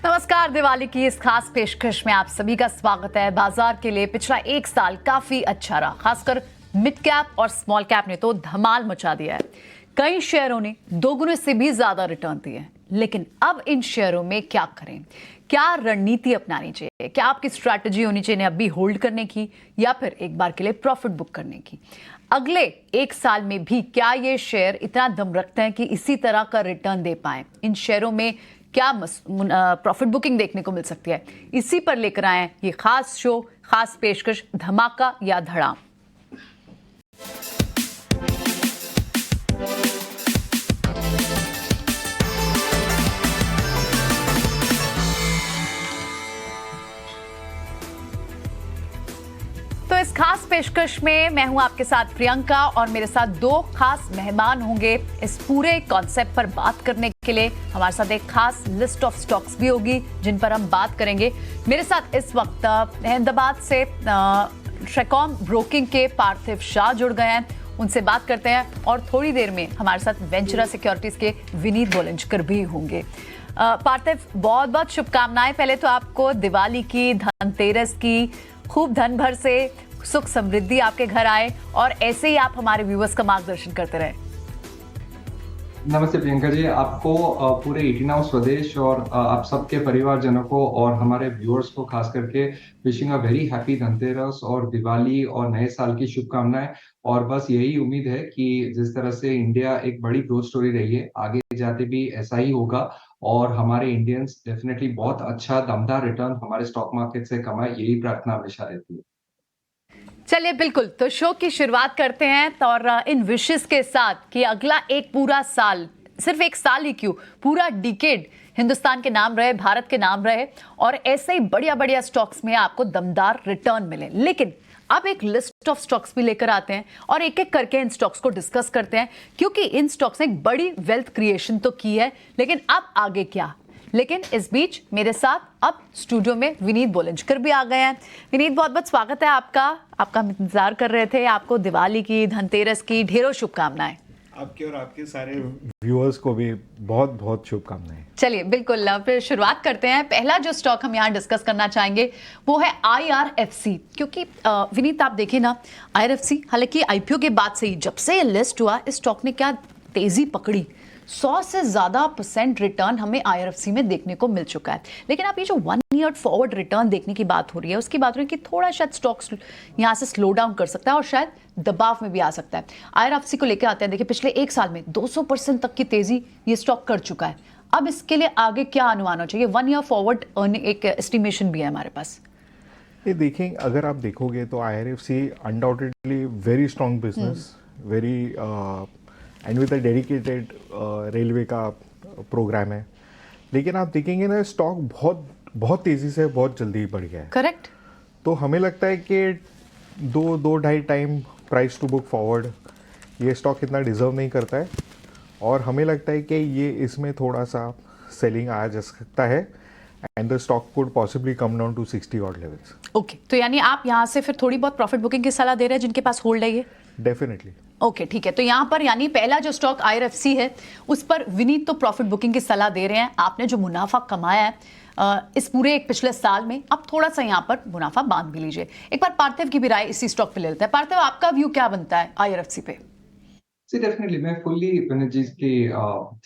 नमस्कार। दिवाली की इस खास पेशकश में आप सभी का स्वागत है। बाजार के लिए पिछला एक साल काफी अच्छा रहा, खासकर मिड कैप और स्मॉल कैप ने तो धमाल मचा दिया है। कई शेयरों ने दोगुने से भी ज्यादा रिटर्न दिए हैं। लेकिन अब इन शेयरों में क्या करें, क्या रणनीति अपनानी चाहिए, क्या आपकी स्ट्रैटेजी होनी चाहिए अभी होल्ड करने की या फिर एक बार के लिए प्रॉफिट बुक करने की? अगले एक साल में भी क्या ये शेयर इतना दम रखते हैं कि इसी तरह का रिटर्न दे पाए? इन शेयरों में क्या प्रॉफिट बुकिंग देखने को मिल सकती है? इसी पर लेकर आए ये खास शो, खास पेशकश, धमाका या धड़ाम। तो इस खास पेशकश में मैं हूं आपके साथ प्रियंका और मेरे साथ दो खास मेहमान होंगे इस पूरे कॉन्सेप्ट पर बात करने के लिए। हमारे साथ एक खास लिस्ट ऑफ स्टॉक्स भी होगी जिन पर हम बात करेंगे। मेरे साथ इस वक्त अहमदाबाद से ट्रेकॉम ब्रोकिंग के पार्थिव शाह जुड़ गए हैं, उनसे बात करते हैं। और थोड़ी देर में हमारे साथ वेंचुरा सिक्योरिटीज के विनीत बोलंजकर भी होंगे। पार्थिव, बहुत बहुत शुभकामनाएं पहले तो आपको दिवाली की, धनतेरस की। खूब धन भर से सुख समृद्धि आपके घर आए और ऐसे ही आप हमारे व्यूअर्स का मार्गदर्शन करते रहे। नमस्ते प्रियंका जी, आपको पूरे 18 हाउस स्वदेश और आप सबके परिवारजनों को और हमारे व्यूअर्स को खास करके wishing a very happy Dhanteras और दिवाली और नए साल की शुभकामनाएं। और बस यही उम्मीद है कि जिस तरह से इंडिया एक बड़ी ग्रोथ स्टोरी रही है, आगे जाते भी ऐसा ही होगा और हमारे इंडियंस डेफिनेटली बहुत अच्छा दमदार रिटर्न हमारे स्टॉक मार्केट से कमाए, यही प्रार्थना हमेशा रहती है। चलिए बिल्कुल, तो शो की शुरुआत करते हैं और इन विशेष के साथ कि अगला एक पूरा साल, सिर्फ एक साल ही क्यों, पूरा डिकेड हिंदुस्तान के नाम रहे, भारत के नाम रहे और ऐसे ही बढ़िया बढ़िया स्टॉक्स में आपको दमदार रिटर्न मिले। लेकिन अब एक लिस्ट ऑफ स्टॉक्स भी लेकर आते हैं और एक एक करके इन स्टॉक्स को डिस्कस करते हैं, क्योंकि इन स्टॉक्स ने एक बड़ी वेल्थ क्रिएशन तो की है, लेकिन अब आगे क्या? लेकिन इस बीच मेरे साथ अब स्टूडियो में विनीत बोलंजकर भी आ गए हैं। विनीत, बहुत बहुत स्वागत है आपका। हम इंतजार कर रहे थे। आपको दिवाली की, धनतेरस की ढेरों शुभकामनाएं। आपके और आपके सारे व्यूअर्स को भी बहुत बहुत शुभकामनाएं। चलिए बिल्कुल, फिर शुरुआत करते हैं। पहला जो स्टॉक हम यहाँ डिस्कस करना चाहेंगे वो है IRFC, क्योंकि विनीत आप देखिए ना, IRFC हालांकि IPO के बाद से ही, जब से ये लिस्ट हुआ, इस स्टॉक ने क्या तेजी पकड़ी। 100 से ज्यादा % रिटर्न हमें IRFC में देखने को मिल चुका है। लेकिन आप ये जो 1 ईयर फॉरवर्ड रिटर्न देखने की बात हो रही है, उसकी बात हो रही है कि थोड़ा शायद स्टॉक्स यहाँ से स्लो डाउन कर सकता है और शायद दबाव में भी आ सकता है। IRFC को लेकर आते हैं। देखिए, पिछले एक साल में 200% तक की तेजी ये स्टॉक कर चुका है। अब इसके लिए आगे क्या अनुमान हो चाहिए? 1 ईयर फॉरवर्ड एक एस्टिमेशन भी है हमारे पास। ये देखें, अगर आप देखोगे तो IRFC undoubtedly very strong business, very and with a dedicated railway का प्रोग्राम है। लेकिन आप देखेंगे ना, स्टॉक बहुत बहुत तेजी से बहुत जल्दी बढ़ गया है। करेक्ट। तो हमें लगता है कि दो ढाई time price to book forward ये स्टॉक इतना डिजर्व नहीं करता है और हमें लगता है कि ये इसमें थोड़ा सा सेलिंग आया जा सकता है and the stock could possibly come down to 60 odd levels. Okay, तो यानी आप यहाँ से फिर थोड़ी बहुत प्रॉफिट बुकिंग की सलाह दे रहे हैं जिनके पास होल्ड है ये? डेफिनेटली। ओके, ठीक है। तो यहाँ पर यानी पहला जो स्टॉक IRFC है, उस पर विनीत तो प्रॉफिट बुकिंग की सलाह दे रहे हैं। आपने जो मुनाफा कमाया है इस पूरे एक पिछले साल में, अब थोड़ा सा यहाँ पर मुनाफा बांध भी लीजिए। एक बार पार्थिव की भी राय इसी स्टॉक पे ले लेते हैं। पार्थिव, आपका व्यू क्या बनता है IRFC पे? जी डेफिनेटली मैं फुल्ली विनीत जी की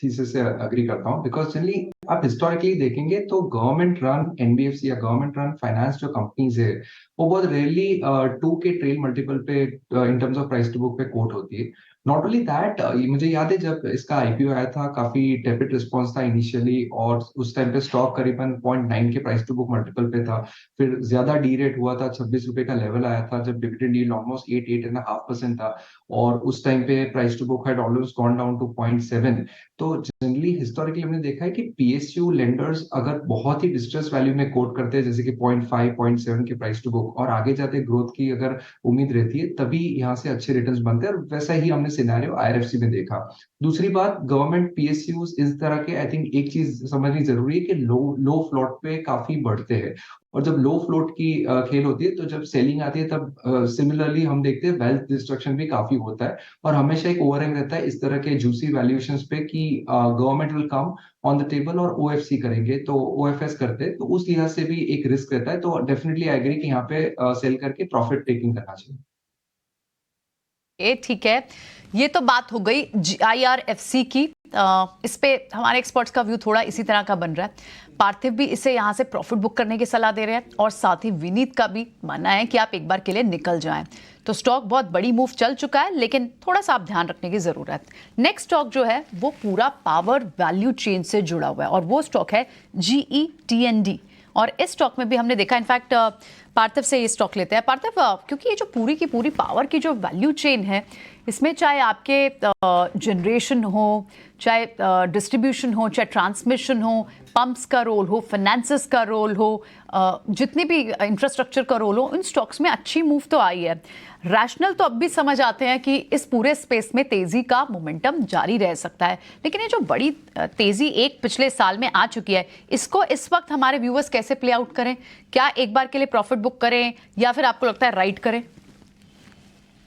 थीसिस से अग्री करता हूँ, बिकॉज जनरली आप हिस्टोरिकली देखेंगे तो गवर्नमेंट रन एनबीएफसी या गवर्नमेंट रन फाइनेंस जो कंपनीज है वो बहुत रेयरली 2 के ट्रेल मल्टीपल पे in terms of price to book पे कोट होती है। नॉट ओनली दैट, मुझे याद है जब इसका आईपीओ आया था, काफी टेपिड रिस्पॉन्स था इनिशियली और उस टाइम पे स्टॉक करीबन 0.9 के प्राइस टू बुक मल्टीपल पे था। फिर ज्यादा डी रेट हुआ था, 26 रुपए का लेवल आया था जब डिविडेंड यील्ड ऑलमोस्ट 8.5% था और उस टाइम पे price to book had almost gone down to 0.7। तो जनरली हिस्टोरिकली हमने देखा है कि पीएसयू लेंडर्स अगर बहुत ही डिस्ट्रेस वैल्यू में कोट करते हैं, जैसे कि 0.5 0.7 के प्राइस टू बुक, और आगे जाते ग्रोथ की अगर उम्मीद रहती है, तभी यहाँ से अच्छे रिटर्न्स बनते हैं और वैसा ही हमने सिनेरियो आईआरएफसी में देखा। दूसरी बात, गवर्नमेंट पीएसयूज इस तरह के, आई थिंक एक चीज समझनी जरूरी है कि लो फ्लोट पे काफी बढ़ते हैं और जब लो फ्लोट की खेल होती है तो जब सेलिंग आती है तब सिमिलरली हम देखते हैं वेल्थ डिस्ट्रक्शन भी काफी होता है और हमेशा एक ओवरहैंग रहता है इस तरह के जूसी वैल्यूएशंस पे कि government will come on the table और ओएफसी करेंगे तो ओएफएस करते हैं तो उस लिहाज से भी एक रिस्क रहता है तो डेफिनेटली आई एग्री कि यहाँ पे सेल करके प्रॉफिट टेकिंग करना चाहिए। ये ठीक है, ये तो बात हो गई IRFC की। इस पे हमारे एक्सपर्ट्स का व्यू थोड़ा इसी तरह का बन रहा है। पार्थिव भी इसे यहाँ से प्रॉफिट बुक करने की सलाह दे रहे हैं और साथ ही विनीत का भी मानना है कि आप एक बार के लिए निकल जाएं। तो स्टॉक बहुत बड़ी मूव चल चुका है लेकिन थोड़ा सा आप ध्यान रखने की जरूरत है। नेक्स्ट स्टॉक जो है वो पूरा पावर वैल्यू चेन से जुड़ा हुआ है और वो स्टॉक है GE T&D। और इस स्टॉक में भी हमने देखा, इनफैक्ट पार्थिव से ये स्टॉक लेते हैं। पार्थिव, क्योंकि ये जो पूरी की पूरी पावर की जो वैल्यू चेन है इसमें चाहे आपके जनरेशन हो, चाहे डिस्ट्रीब्यूशन हो, चाहे ट्रांसमिशन हो, पंप्स का रोल हो, फाइनेंसेस का रोल हो, जितने भी इंफ्रास्ट्रक्चर का रोल हो, इन स्टॉक्स में अच्छी मूव तो आई है। रैशनल तो अब भी समझ आते हैं कि इस पूरे स्पेस में तेजी का मोमेंटम जारी रह सकता है, लेकिन ये जो बड़ी तेजी एक पिछले साल में आ चुकी है इसको इस वक्त हमारे व्यूअर्स कैसे प्ले आउट करें? क्या एक बार के लिए प्रॉफिट बुक करें या फिर आपको लगता है राइट करें?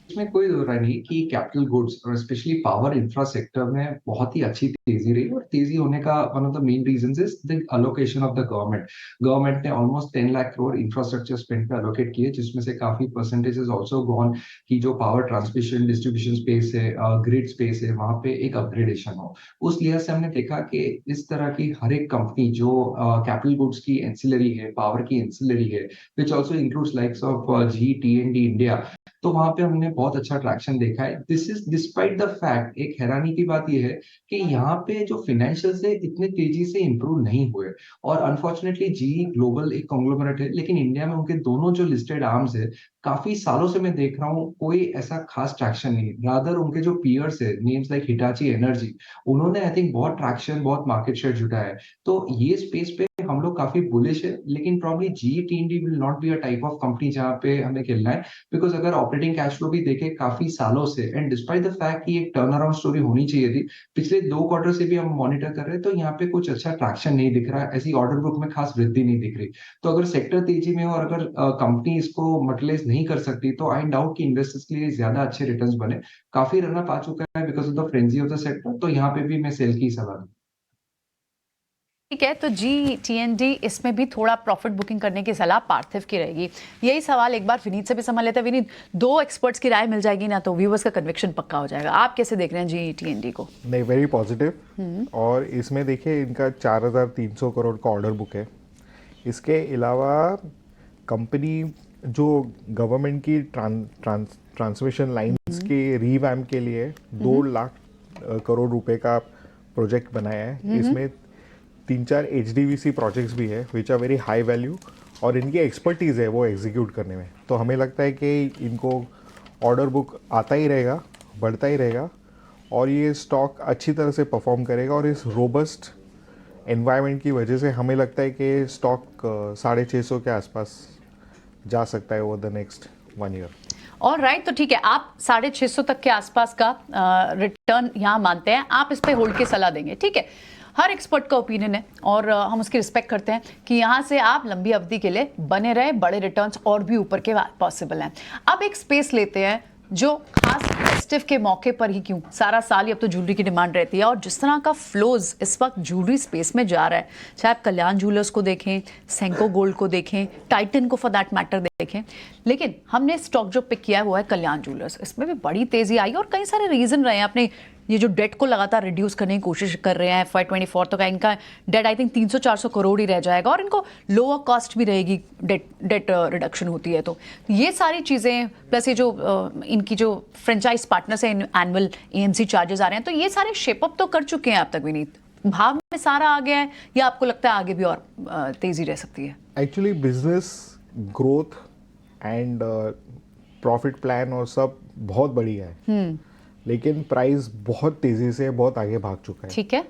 इसमें कोई दो राय नहीं कि कैपिटल गुड्स और स्पेशली पावर इंफ्रा सेक्टर में बहुत ही अच्छी तेजी रही और तेजी होने का one of the main reasons is the allocation of the government. Government ने almost 10 lakh crore infrastructure spend पे अलोकेट किए जिसमें से काफी परसेंटेजेस आल्सो गॉन की जो पावर ट्रांसमिशन डिस्ट्रीब्यूशन स्पेस है, ग्रिड स्पेस है, वहां पे एक अपग्रेडेशन हो। उस लिहाज से हमने देखा कि इस तरह की हर एक कंपनी जो कैपिटल गुड्स की एंसिलरी है, पावर की एंसिलरी है, which also includes likes of GE T&D India, तो वहां पे हमने बहुत अच्छा ट्रैक्शन देखा है। This is despite the fact, एक हैरानी की बात यह है कि यहाँ पे जो फाइनेंशियल्स है इतने तेजी से इंप्रूव नहीं हुए और अनफॉर्चुनेटली GE ग्लोबल एक कॉन्ग्लोमरेट है लेकिन इंडिया में उनके दोनों जो लिस्टेड आर्म्स है काफी सालों से मैं देख रहा हूँ कोई ऐसा खास ट्रैक्शन नहीं। रादर उनके जो पीयर्स है, नेम्स लाइक हिटाची एनर्जी, उन्होंने आई थिंक बहुत ट्रैक्शन, बहुत मार्केट शेयर जुटा है। तो ये स्पेस पे हम लोग काफी बुलिश है लेकिन probably GE T&D will not be a type of company जहाँ पे हमें खेलना है, बिकॉज अगर ऑपरेटिंग कैश फ्लो भी देखे काफी सालों से एंड डिस्पाइट द फैक्ट कि एक टर्न अराउंड स्टोरी होनी चाहिए थी, पिछले 2 क्वार्टर से भी हम मॉनिटर कर रहे हैं तो यहाँ पे कुछ अच्छा ट्रैक्शन नहीं दिख रहा, ऐसी ऑर्डर बुक में खास वृद्धि नहीं दिख रही। तो अगर सेक्टर तेजी में हो और अगर कंपनी इसको मटेरियलाइज नहीं कर सकती तो आई डाउट कि इन्वेस्टर्स के लिए ज्यादा अच्छे रिटर्न्स बने। काफी रनअप आ चुका है because of the frenzy of the sector, तो यहाँ पे भी मैं सेल की सलाह दूं। ठीक है, तो GE T&D इसमें भी थोड़ा प्रॉफिट बुकिंग करने की सलाह पार्थिव की रहेगी। यही सवाल एक बार विनीत से भी समझ लेते हैं। विनीत, 2 एक्सपर्ट्स की राय मिल जाएगी ना तो व्यूअर्स का कन्विक्शन पक्का हो जाएगा। आप कैसे देख रहे हैं GE T&D को? नहीं, वेरी पॉजिटिव। और इसमें देखिए इनका 4300 करोड़ का ऑर्डर बुक है। इसके अलावा कंपनी जो गवर्नमेंट की ट्रांसमिशन लाइंस के रीवैम्प के लिए 2 लाख करोड़ रुपए का प्रोजेक्ट बनाया है। इसमें 3-4 HDVC प्रोजेक्ट्स भी है which are very high value और इनकी एक्सपर्टीज़ है वो एग्जीक्यूट करने में। तो हमें लगता है कि इनको ऑर्डर बुक आता ही रहेगा, बढ़ता ही रहेगा और ये स्टॉक अच्छी तरह से परफॉर्म करेगा और इस रोबस्ट एनवायरनमेंट की वजह से हमें लगता है कि स्टॉक 650 के आसपास जा सकता है ओवर द नेक्स्ट 1 ईयर। और राइट, तो ठीक है, आप 650 तक के आसपास का रिटर्न यहाँ मानते हैं, आप इस पे होल्ड की सलाह देंगे। ठीक है, हर एक्सपर्ट का ओपिनियन है और हम उसकी रिस्पेक्ट करते हैं कि यहाँ से आप लंबी अवधि के लिए बने रहे, बड़े रिटर्न्स और भी ऊपर के पॉसिबल हैं। अब एक स्पेस लेते हैं जो खास फेस्टिव के मौके पर ही क्यों, सारा साल ही अब तो ज्वेलरी की डिमांड रहती है और जिस तरह का फ्लोज इस वक्त ज्वेलरी स्पेस में जा रहा है, चाहे आप कल्याण ज्वेलर्स को देखें, सेंको गोल्ड को देखें, टाइटन को फॉर दैट मैटर देखें, लेकिन हमने स्टॉक जो पिक किया है वो है कल्याण ज्वेलर्स। इसमें भी बड़ी तेजी आई और कई सारे रीजन रहे हैं। अपने ये जो डेट को लगातार रिड्यूस करने की कोशिश कर रहे हैं, FY24 तो का इनका डेट आई थिंक 300-400 करोड़ ही रह जाएगा और इनको लोअर कॉस्ट भी रहेगी, डेट रिडक्शन होती है। तो ये सारी चीज़ें प्लस ये जो इनकी जो फ्रेंचाइज पार्टनर्स हैं, एनुअल AMC चार्जेस आ रहे हैं, तो ये सारे शेपअप तो कर चुके हैं अब तक। विनीत, भाव में सारा आ गया है या आपको लगता है आगे भी और तेजी रह सकती है? Actually business growth and profit plan और सब बहुत बढ़िया है लेकिन प्राइस बहुत तेजी से बहुत आगे भाग चुका है। ठीक है,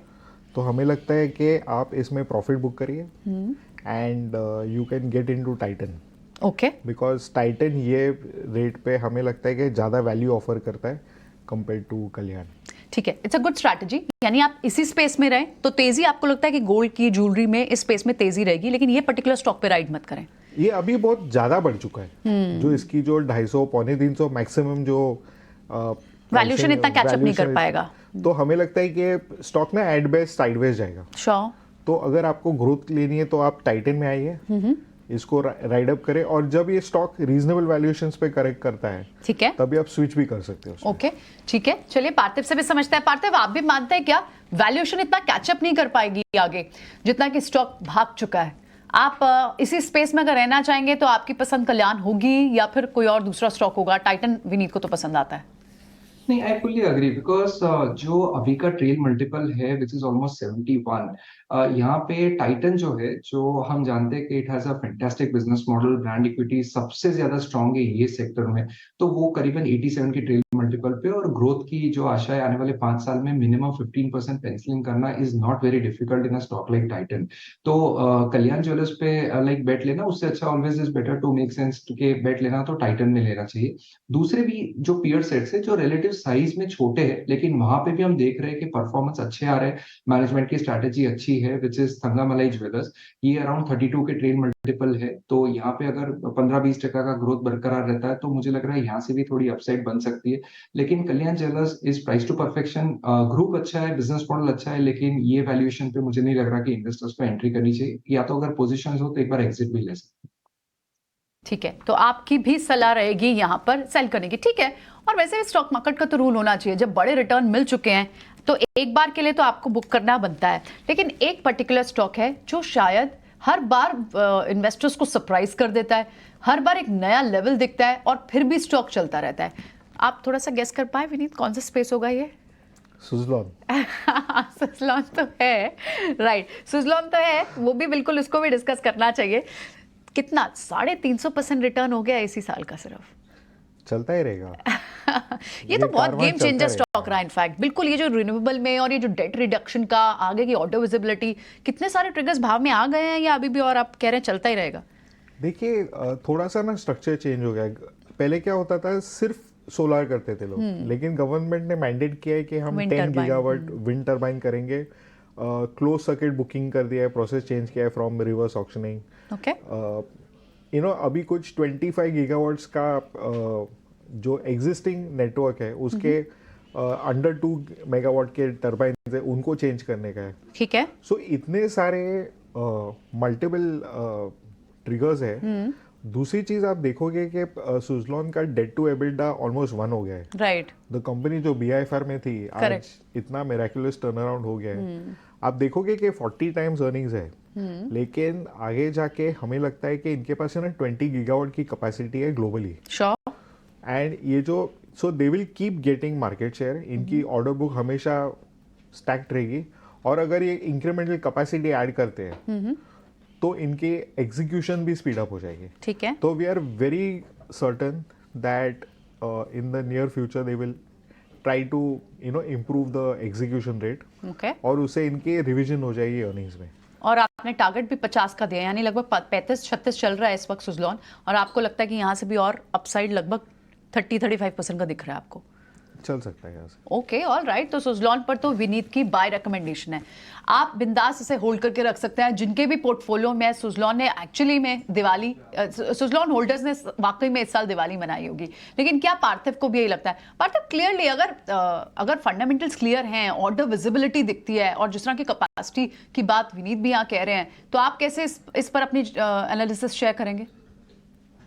तो हमें लगता है कि आप इसमें प्रॉफिट बुक करिए and you can get into Titan. Okay, because Titan ये रेट पे हमें लगता है कि ज़्यादा वैल्यू ऑफर करता है कंपेयर टू कल्याण। ठीक है, इट्स अ गुड स्ट्रैटेजी। यानी आप इसी स्पेस में रहें तो तेजी आपको लगता है कि गोल्ड की ज्वेलरी में इस स्पेस में तेजी रहेगी, लेकिन ये पर्टिकुलर स्टॉक पे राइड मत करें। ये अभी बहुत ज़्यादा बढ़ चुका है। जो इसकी जो 250 पौने 300 मैक्सिमम जो वैल्यूएशन इतना कैचअप नहीं कर valuation पाएगा। तो हमें लगता है कि स्टॉक ना एट बेस्ट साइडवेज जाएगा। श्योर। तो अगर आपको ग्रोथ लेनी है तो आप टाइटन में आइए, इसको राइड अप करें, और जब ये स्टॉक रीजनेबल वैल्यूएशंस पे करेक्ट करता है ठीक है, तभी आप स्विच भी कर सकते हो। ओके ठीक है, चलिए पार्थिव से भी समझते हैं। पार्थिव, आप भी मानते हैं क्या वैल्यूएशन इतना कैचअप नहीं कर पाएगी आगे जितना कि स्टॉक भाग चुका है? आप इसी स्पेस में अगर रहना चाहेंगे तो आपकी पसंद कल्याण होगी या फिर कोई और दूसरा स्टॉक होगा? टाइटन विनीत को तो पसंद आता है। नहीं, आई फुल्ली अग्री बिकॉज जो अभी का ट्रेल मल्टीपल है विच इज ऑलमोस्ट 71, यहाँ पे टाइटन जो है, जो हम जानते हैं कि it has a fantastic business model, brand equity सबसे ज्यादा स्ट्रांग है ये सेक्टर में, तो वो करीबन 87 की ट्रेल मल्टीपल पे, और ग्रोथ की जो आशा है आने वाले 5 साल में मिनिमम 15% पेंसिलिंग करना is not very difficult in a stock like Titan. तो कल्याण ज्वेलर्स पे लाइक बेट लेना उससे अच्छा always is better to make sense के बेट लेना तो टाइटन में लेना चाहिए। दूसरे भी जो पीयर सेट्स है जो रिलेटिव साइज में छोटे हैं, लेकिन वहां पे भी हम देख रहे हैं कि परफॉर्मेंस अच्छे आ रहे हैं, मैनेजमेंट की स्ट्रैटेजी अच्छी है, विच इज थंगामलाई ज्वेलर्स। ये अराउंड 32 के ट्रेड मल्टीपल है, तो यहाँ पे अगर 15-20% का ग्रोथ बरकरार रहता है तो मुझे लग रहा है यहाँ से भी थोड़ी अपसाइड बन सकती है। लेकिन Kalyan jewellers is price to perfection, group अच्छा है, बिजनेस मॉडल अच्छा है, लेकिन ये वैल्यूएशन पे मुझे नहीं लग रहा कि इन्वेस्टर्स को एंट्री करनी चाहिए, या तो अगर पोजिशन हो तो एक बार एग्जिट भी ले सकते हैं। ठीक है, तो आपकी भी सलाह रहेगी यहाँ पर सेल करने की, ठीक है। और वैसे भी स्टॉक मार्केट का तो रूल होना चाहिए, जब बड़े रिटर्न मिल चुके हैं तो एक बार के लिए तो आपको बुक करना बनता है। लेकिन एक पर्टिकुलर स्टॉक है जो शायद हर बार इन्वेस्टर्स को सरप्राइज कर देता है, हर बार एक नया लेवल दिखता है और फिर भी स्टॉक चलता रहता है। आप थोड़ा सा गेस कर पाए विनीत, कौन सा स्पेस होगा ये? सुज़लॉन। सुज़लॉन तो है, राइट, सुज़लॉन तो है, वो भी बिल्कुल उसको भी डिस्कस करना चाहिए। कितना 350% रिटर्न हो गया इसी साल का सिर्फ। चलता ही रहेगा। ये तो बहुत कारवां गेम चेंजर चलता स्टॉक रहा इनफैक्ट, बिल्कुल। ये जो रिन्यूएबल में और ये जो डेट रिडक्शन का, आगे की ऑटो विजिबिलिटी, कितने सारे ट्रिगर्स भाव में आ गए हैं या अभी भी और आप कह रहे हैं चलता ही रहेगा? देखिए, थोड़ा सा ना स्ट्रक्चर चेंज हो गया है। पहले क्या होता था, सिर्फ सोलर करते थे लोग, लेकिन गवर्नमेंट ने मैंडेट किया है कि हम Wind 10 turbine, gigawatt wind turbine करेंगे। क्लोज सर्किट बुकिंग कर दिया है, प्रोसेस चेंज किया है फ्रॉम रिवर्स ऑक्शनिंग। ओके, अभी कुछ 25 गीगावाट्स का जो एग्जिस्टिंग नेटवर्क है उसके अंडर 2 मेगावाट के टर्बाइन है, उनको चेंज करने का है। ठीक है, सो इतने सारे मल्टीपल ट्रिगर्स है। दूसरी चीज आप देखोगे कि सुज़लॉन का डेट टू एबिटा ऑलमोस्ट 1 हो गया है। राइट, द कंपनी जो BIFR में थी, आज Correct. इतना मिराकुलस टर्न अराउंड हो गया है। आप देखोगे कि 40 टाइम्स अर्निंग्स है, लेकिन आगे जाके हमें लगता है कि इनके पास है ना 20 गीगावाट की कैपेसिटी है ग्लोबली, श्योर, एंड ये जो so they will keep getting market share. इनकी ऑर्डर बुक हमेशा स्टैक्ड रहेगी, और अगर ये इंक्रीमेंटल कैपेसिटी ऐड करते हैं तो इनके एग्जीक्यूशन भी स्पीड अप हो जाएगी। ठीक है, तो we are very certain that in the near future they will try to improve the execution rate, okay. और उससे इनके रिविजन हो जाएगी अर्निंग्स में। और आपने टारगेट भी 50 का दिया, यानी लगभग 35-36 चल रहा है इस वक्त सुज़लॉन, और आपको लगता है कि यहाँ से भी और अपसाइड लगभग 30-35% का दिख रहा है आपको? चल सकता है यहाँ से। Okay, all right. तो सुज़लॉन पर तो विनीत की बाय रिकमेंडेशन है, आप बिंदास इसे होल्ड करके रख सकते हैं। जिनके भी पोर्टफोलियो में सुज़लॉन ने एक्चुअली में दिवाली, सुज़लॉन होल्डर्स ने वाकई में इस साल दिवाली मनाई होगी, लेकिन क्या पार्थिव को भी यही लगता है? पार्थिव, क्लियरली अगर फंडामेंटल्स क्लियर हैं, ऑर्डर विजिबिलिटी दिखती है, और जिस तरह की कैपेसिटी की बात विनीत भी यहाँ कह रहे हैं, तो आप कैसे इस पर अपनी एनालिसिस शेयर करेंगे?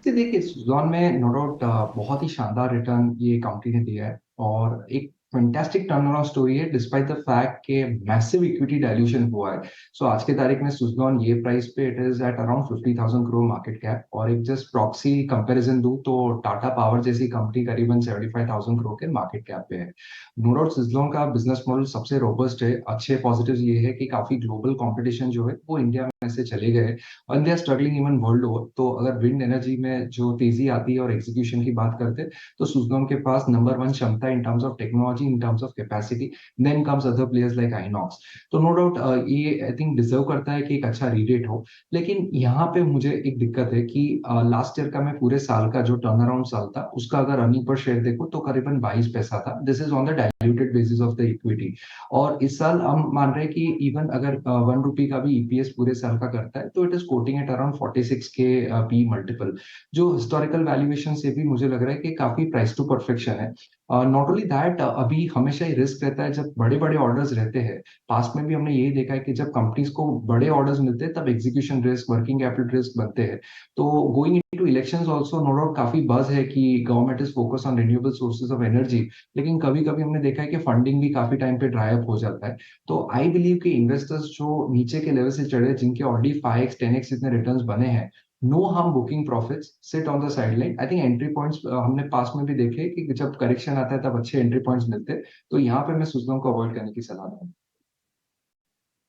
देखिए, सुज़लॉन में नो डाउट बहुत ही शानदार रिटर्न ये कंपनी ने दिया है, और एक फैंटास्टिक टर्न अराउंड स्टोरी है डिस्पाइट द फैक्ट के मैसिव इक्विटी डाइल्यूशन हुआ है। सो आज के तारीख में सुज़लॉन ये प्राइस पे it is at around 50,000 crore market cap, और एक जस्ट प्रॉक्सी कंपैरिजन दूं तो टाटा पावर जैसी कंपनी करीबन 75,000 करोड़ के मार्केट कैप पे है। नो डाउट सुज़लॉन का बिजनेस मॉडल सबसे रोबस्ट है। अच्छे पॉजिटिव्स ये है कि काफी ग्लोबल कॉम्पिटिशन जो है वो इंडिया में से चले गए, और they are struggling even world over. तो अगर विंड एनर्जी में जो तेजी आती है और एग्जीक्यूशन की बात करते हैं, तो सुज़लॉन के पास नंबर 1 क्षमता इन terms of technology, largely in terms of capacity. Then comes other players like Inox. तो नो डाउट ये आई थिंक डिजर्व करता है कि एक अच्छा रीरेट हो, लेकिन यहाँ पे मुझे एक दिक्कत है कि लास्ट ईयर का मैं पूरे साल का जो टर्न अराउंड साल था उसका अगर अर्निंग पर शेयर देखो तो करीबन 22 पैसा था. This is on the diluted basis of the equity. और इस साल हम मान रहे हैं कि इवन अगर 1 रुपी का भी ईपीएस पूरे साल का करता है तो it is coating at around 46 के पी मल्टीपल, जो हिस्टोरिकल वैल्यूएशन से भी मुझे लग रहा है कि काफी प्राइस टू परफेक्शन है. नॉट ओनली दैट, अभी हमेशा ही रिस्क रहता है जब बड़े बड़े ऑर्डर्स रहते हैं. पास्ट में भी हमने यही देखा है कि जब कंपनीज को बड़े ऑर्डर्स मिलते हैं तब execution risk, working capital risk बनते हैं. तो going into elections also no doubt काफी बज है कि government is focus on renewable sources of energy, लेकिन कभी कभी हमने देखा है कि फंडिंग भी काफी टाइम पे ड्राई अप हो जाता है. तो आई बिलीव कि इन्वेस्टर्स जो नीचे के लेवल से चढ़े, जिनके ऑलरेडी 5x 10x जितने रिटर्न्स बने हैं, no harm booking profits, sit on the sideline. I think entry points हमने पास में भी देखे कि जब करेक्शन आता है तब अच्छे एंट्री पॉइंट्स मिलते हैं. तो यहाँ पे मैं सुजलॉन को अवॉइड करने की सलाह दूंगा.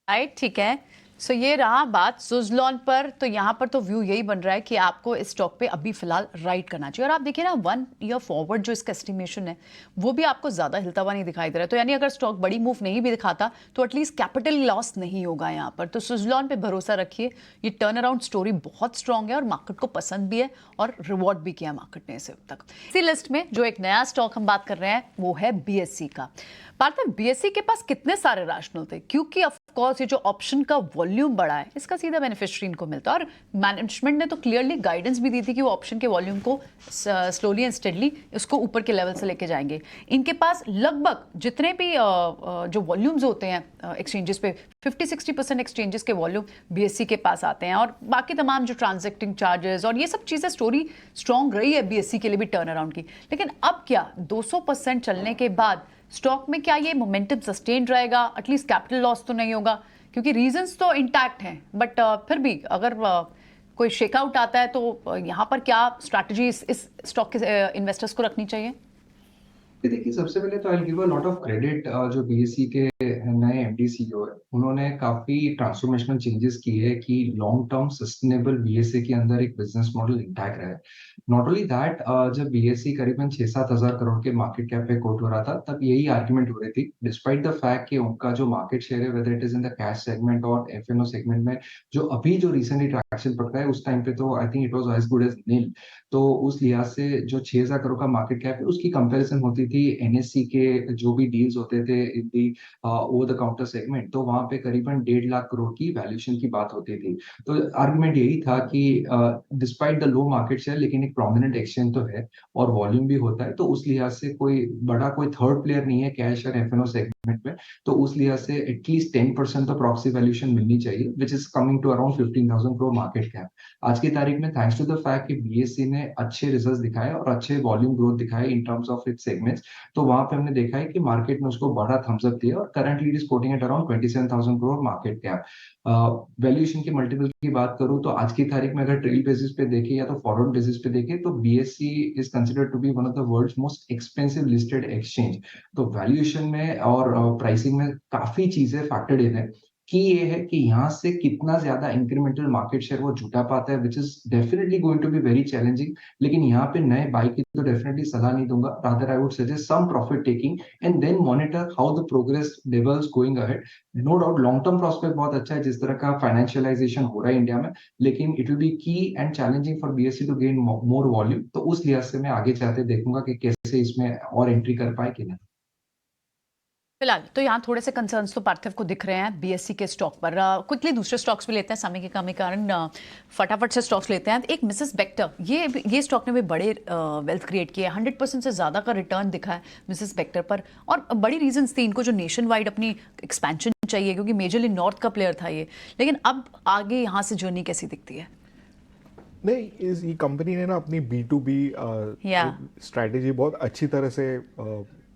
राइट, ठीक है. सो ये रहा बात सुजलॉन पर. तो यहाँ पर तो व्यू यही बन रहा है कि आपको इस स्टॉक पे अभी फिलहाल राइट करना चाहिए. और आप देखिए ना 1 ईयर फॉरवर्ड जो इसका एस्टिमेशन है वो भी आपको ज़्यादा हिलता हुआ नहीं दिखाई दे रहा है. तो यानी अगर स्टॉक बड़ी मूव नहीं भी दिखाता तो एटलीस्ट कैपिटल लॉस नहीं होगा यहाँ पर. तो सुजलॉन पे भरोसा रखिए. ये टर्न अराउंड स्टोरी बहुत स्ट्रांग है और मार्केट को पसंद भी है और रिवॉर्ड भी किया मार्केट ने इसे अब तक. इसी लिस्ट में जो एक नया स्टॉक हम बात कर रहे हैं वो है बीएससी का. पार्थ, बीएससी के पास कितने सारे रैशनल थे? क्योंकि ऑफ कोर्स ये जो ऑप्शन का वॉल्यूम बढ़ा है इसका सीधा बेनिफिशियरी इनको मिलता है. और मैनेजमेंट ने तो क्लियरली गाइडेंस भी दी थी कि वो ऑप्शन के वॉल्यूम को स्लोली एंड स्टेडली उसको ऊपर के लेवल से लेके जाएंगे. इनके पास लगभग जितने भी जो वॉल्यूम्स होते हैं एक्सचेंजेस पे 50-60% एक्सचेंजेस के वॉल्यूम बीएससी के पास आते हैं. और बाकी तमाम जो ट्रांजैक्टिंग चार्जेस और ये सब चीज़ें, स्टोरी स्ट्रॉन्ग रही है बीएससी के लिए भी टर्न अराउंड की. लेकिन अब क्या 200% चलने के बाद स्टॉक में क्या ये मोमेंटम सस्टेन रहेगा? एटलीस्ट कैपिटल लॉस तो नहीं होगा, क्योंकि रीजंस तो इंटैक्ट हैं. बट फिर भी अगर कोई शेकआउट आता है तो यहाँ पर क्या स्ट्रैटेजी इस स्टॉक के इन्वेस्टर्स को रखनी चाहिए? देखिए, सबसे पहले तो I give a lot of credit जो बीएससी के नए एमडी सीईओ है, उन्होंने काफी ट्रांसफॉर्मेशनल चेंजेस किए हैं कि लॉन्ग टर्म सस्टेनेबल बीएससी के अंदर एक बिजनेस मॉडल इंटैक्ट रहे. नॉट ओनली दैट, जब बीएससी करीबन 6-7 हजार करोड़ के मार्केट कैप पे कोट हो रहा था तब यही आर्ग्यूमेंट हो रही थी, डिस्पाइट द फैक्ट कि उनका जो मार्केट शेयर है, whether it is in the cash segment और एफएनओ सेगमेंट में, जो अभी जो रिसेंटली ट्रैक्शन पकड़ा है, उस टाइम पे तो I think it was as good as nil. तो उस लिहाज से जो 6,000 करोड़ का मार्केट कैप है उसकी कंपैरिजन होती थी एनएससी के जो भी डील्स होते थे इन the over the counter segment, तो वहां पे करीबन 1.5 लाख करोड़ की वैल्यूएशन की बात होती थी. तो आर्गुमेंट यही था कि despite the low market share, लेकिन एक प्रोमिनेंट एक्सचेंज तो है और वॉल्यूम भी होता है, तो उस लिहाज से कोई थर्ड प्लेयर नहीं है कैश और एफएनओ सेगमेंट में. तो उस लिहाज से एटलीस्ट 10% तो प्रॉक्सी वैल्यूएशन मिलनी चाहिए, which is coming to around 15,000 crore market cap. आज की तारीख में थैंक्स टू द फैक्ट कि बीएससी ने अच्छे रिजल्ट्स दिखाए और अच्छे वॉल्यूम ग्रोथ दिखाए in terms of its segments, तो वहां पे हमने देखा है कि मार्केट ने उसको बड़ा थम्स अप दिया और currently it is coating at around 27,000 crore market cap. Valuation की मल्टीपल की बात करूं तो आज की तारीख में अगर ट्रेल बेसिस पे देखें या तो फॉरवर्ड बेसिस पे देखें तो BSC is considered to be one of the world's most expensive listed exchange. तो वैल्यूएशन में और प्राइसिंग में काफी चीजें फैक्टर्ड इन है. की ये है कि यहाँ से कितना ज्यादा इंक्रीमेंटल मार्केट शेयर वो जुटा पाता है, which is definitely going to be very challenging. लेकिन यहाँ पे नए बाई की तो डेफिनेटली सलाह नहीं दूंगा, rather I would suggest some profit taking and then monitor how the progress levels going ahead. No doubt long term prospect बहुत अच्छा है जिस तरह का फाइनेंशियलाइजेशन हो रहा है इंडिया में, लेकिन it will be key and challenging for BSC to gain more volume. तो उस लिहाज से मैं आगे चाहते देखूंगा कि कैसे इसमें और एंट्री कर पाए कि नहीं. फिलहाल तो यहाँ थोड़े से कंसर्न्स तो पार्थिव को दिख रहे हैं बीएससी के स्टॉक पर. क्विकली दूसरे स्टॉक्स भी लेते हैं, समय की कमी के कारण फटाफट से स्टॉक्स लेते हैं. एक मिसेस बेक्टर, ये स्टॉक ने भी बड़े वेल्थ क्रिएट किया है. 100% से ज़्यादा का रिटर्न दिखा है मिसेस बेक्टर पर. और बड़ी रीजंस थी, इनको जो नेशन वाइड अपनी एक्सपेंशन चाहिए क्योंकि मेजरली नॉर्थ का प्लेयर था ये. लेकिन अब आगे यहाँ से जर्नी कैसी दिखती है? नहीं, ये कंपनी ने ना अपनी B2B स्ट्रैटेजी बहुत अच्छी तरह से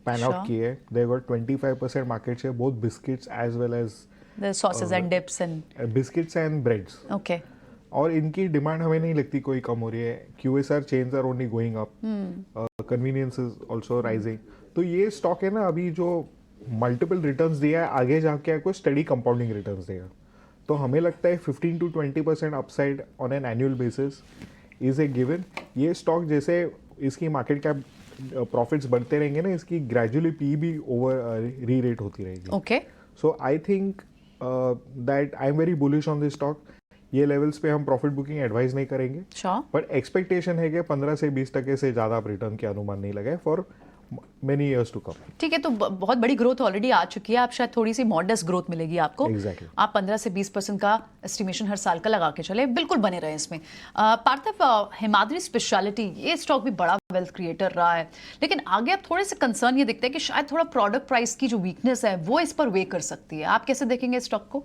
पैन आउट की है. They got 25% market share both biscuits as well as the sauces and dips and biscuits and breads. okay. और इनकी डिमांड हमें नहीं लगती कोई कम हो रही है. QSR chains are only going up, convenience is also rising. तो ये स्टॉक है ना अभी जो मल्टीपल रिटर्न्स दिया है, आगे जाके कोई स्टडी कंपाउंडिंग रिटर्न्स देगा. तो हमें लगता है 15 to 20% upside on an annual basis is a given. ये स्टॉक जैसे इसकी मार्केट कैप प्रॉफिट्स बढ़ते रहेंगे ना, इसकी ग्रेजुअली पी भी ओवर री रेट होती रहेगी. Okay so I think that I am very bullish on this stock. ये लेवल्स पे हम प्रॉफिट बुकिंग एडवाइस नहीं करेंगे, श्योर. बट एक्सपेक्टेशन है कि 15 से 20% से ज़्यादा आप रिटर्न के अनुमान नहीं लगाए for many years to come. ठीक है, तो बहुत बड़ी ग्रोथ ऑलरेडी आ चुकी है, आप शायद थोड़ी सी मॉडेस्ट ग्रोथ मिलेगी आपको. Exactly. आप 15 से 20% का एस्टिमेशन हर साल का लगा के चले, बिल्कुल बने रहे इसमें. पार्थिव, हिमाद्री स्पेशलिटी ये स्टॉक भी बड़ा वेल्थ क्रिएटर रहा है, लेकिन आगे आप थोड़े से कंसर्न ये दिखते हैं कि शायद थोड़ा प्रोडक्ट प्राइस की जो वीकनेस है वो इस पर वे कर सकती है. आप कैसे देखेंगे स्टॉक को?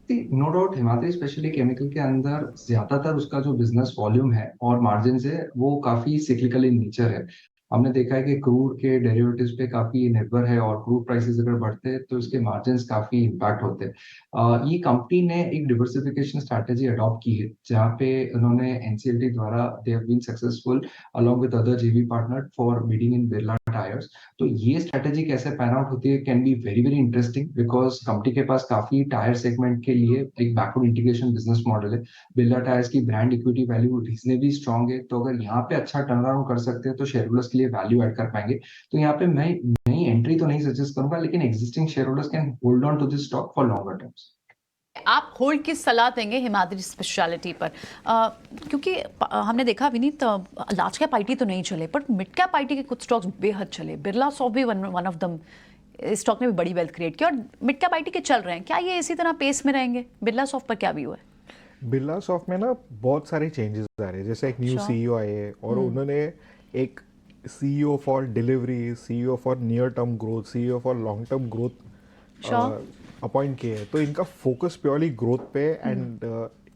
No doubt Himadri specially chemical के अंदर ज्यादातर उसका जो बिजनेस वॉल्यूम है और मार्जिन है वो काफी सिक्लिकल इन नेचर है. हमने देखा है कि क्रूड के डेरिवेटिव्स पे काफी निर्भर है और क्रूड प्राइसेस अगर बढ़ते हैं तो इसके मार्जिन्स काफी इम्पैक्ट होते हैं. ये कंपनी ने एक डिवर्सिफिकेशन स्ट्रैटेजी अडॉप्ट की है जहाँ पे उन्होंने एनसीएलटी द्वारा they have been successful along with other JV partner for bidding in Birla tyres. तो ये स्ट्रैटेजी कैसे पैन आउट होती है can be very very interesting because company के पास काफी टायर सेगमेंट के लिए एक बैकवर्ड इंटीग्रेशन बिजनेस मॉडल है. बिरला टायर्स की brand equity value reasonably strong है, तो अगर यहाँ पे अच्छा टर्न अराउंड कर सकते हैं तो शेयर होल्डर्स के लिए वैल्यू ऐड कर पाएंगे. तो यहाँ पे मैं नई एंट्री तो नहीं सजेस्ट करूंगा, लेकिन existing share holders can hold on to this stock for longer terms. आप होल्ड की सलाह देंगे हिमाद्री स्पेशलिटी पर? क्योंकि हमने देखा विनीत, लार्ज कैप आईटी तो नहीं चले पर मिड कैप आईटी के कुछ स्टॉक्स बेहद चले. बिरला सॉफ्ट भी वन ऑफ दम, इस स्टॉक ने भी बड़ी वेल्थ क्रिएट की और मिड कैप आईटी के चल रहे हैं. क्या ये इसी तरह पेस में रहेंगे? बिरला सॉफ्ट पर क्या व्यू है? बिरला सॉफ्ट में ना बहुत सारे चेंजेस आ रहे हैं. जैसे एक न्यू सीईओ आए हैं और उन्होंने एक CEO for delivery, CEO for near term growth, CEO for long term growth appoint किए हैं. तो इनका फोकस प्योरली ग्रोथ पे एंड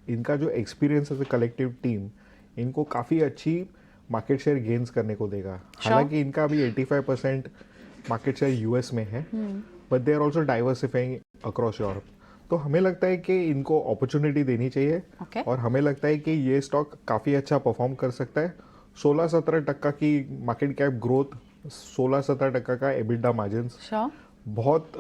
इनका जो experience as a collective team इनको काफ़ी अच्छी मार्केट शेयर गेन्स करने को देगा. हालांकि इनका अभी 85% मार्केट शेयर यूएस में है, but they are also diversifying across Europe. तो हमें लगता है कि इनको अपॉर्चुनिटी देनी चाहिए. और हमें लगता है कि ये स्टॉक काफ़ी अच्छा परफॉर्म कर सकता है. 16-17% की मार्केट कैप ग्रोथ, 16-17% का एबिटा मार्जिन बहुत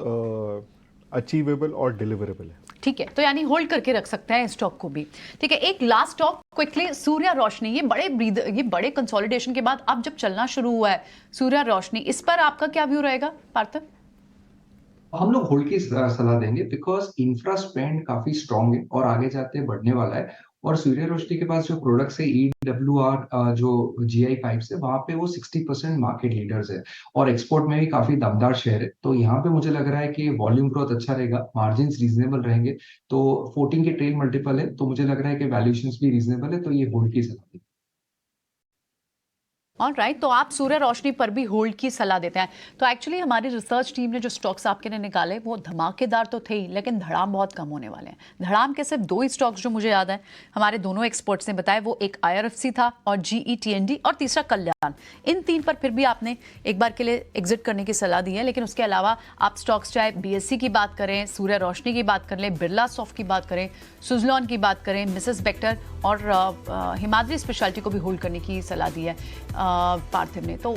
अचीवेबल और डिलीवरेबल है. ठीक है, तो यानी होल्ड करके रख सकते हैं स्टॉक को भी. ठीक है, एक लास्ट स्टॉक क्विकली, सूर्या रोशनी. ये बड़े कंसोलिडेशन के बाद अब जब चलना शुरू हुआ है सूर्या रोशनी, इस पर आपका क्या व्यू रहेगा पार्थिव? हम लोग होल्ड की सलाह देंगे बिकॉज इंफ्रा स्पेंड काफी स्ट्रांग है और आगे जाते बढ़ने वाला है. और सूर्य रोशनी के पास जो प्रोडक्ट्स है EWR जो GI पाइप्स है वहां पे वो 60% मार्केट लीडर्स है और एक्सपोर्ट में भी काफी दमदार शेयर है. तो यहाँ पे मुझे लग रहा है कि वॉल्यूम ग्रोथ अच्छा रहेगा, मार्जिन रीजनेबल रहेंगे. तो 14 के ट्रेल मल्टीपल है, तो मुझे लग रहा है कि वैल्यूएशंस भी रीजनेबल है, तो ये होल्ड की सलाह. ऑलराइट, तो आप सूर्य रोशनी पर भी होल्ड की सलाह देते हैं. तो एक्चुअली हमारी रिसर्च टीम ने जो स्टॉक्स आपके लिए निकाले वो धमाकेदार तो थे ही, लेकिन धड़ाम बहुत कम होने वाले हैं. धड़ाम के सिर्फ 2 ही स्टॉक्स जो मुझे याद है, हमारे दोनों एक्सपर्ट्स ने बताया, वो एक IRFC था और GE T&D और तीसरा कल्याण. इन 3 पर फिर भी आपने एक बार के लिए एग्जिट करने की सलाह दी है, लेकिन उसके अलावा आप स्टॉक्स चाहे BSC की बात करें, सूर्य रोशनी की बात कर लें, बिरला सॉफ्ट की बात करें, सुजलॉन की बात करें, मिसेस बेक्टर और हिमाद्री स्पेशलिटी को भी होल्ड करने की सलाह दी है पार्थिव ने. तो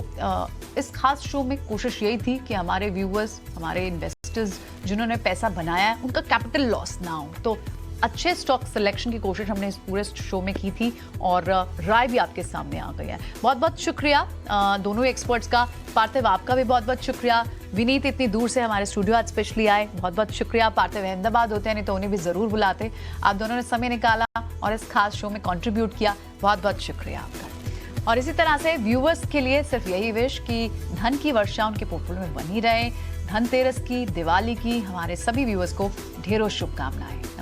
इस खास शो में कोशिश यही थी कि हमारे व्यूअर्स, हमारे इन्वेस्टर्स जिन्होंने पैसा बनाया है उनका कैपिटल लॉस ना हो. तो अच्छे स्टॉक सिलेक्शन की कोशिश हमने इस पूरे शो में की थी और राय भी आपके सामने आ गई है. बहुत बहुत शुक्रिया दोनों एक्सपर्ट्स का. पार्थिव, आपका भी बहुत बहुत शुक्रिया. विनीत इतनी दूर से हमारे स्टूडियो आज स्पेशली आए, बहुत बहुत शुक्रिया. पार्थिव अहमदाबाद होते हैं, नहीं तो उन्हें भी ज़रूर बुलाते. आप दोनों ने समय निकाला और इस खास शो में कॉन्ट्रीब्यूट किया, बहुत बहुत शुक्रिया आपका. और इसी तरह से व्यूअर्स के लिए सिर्फ यही विश कि धन की वर्षा उनके पोर्टफोलियो में बनी रहे. धनतेरस की, दिवाली की हमारे सभी व्यूअर्स को ढेरों शुभकामनाएं.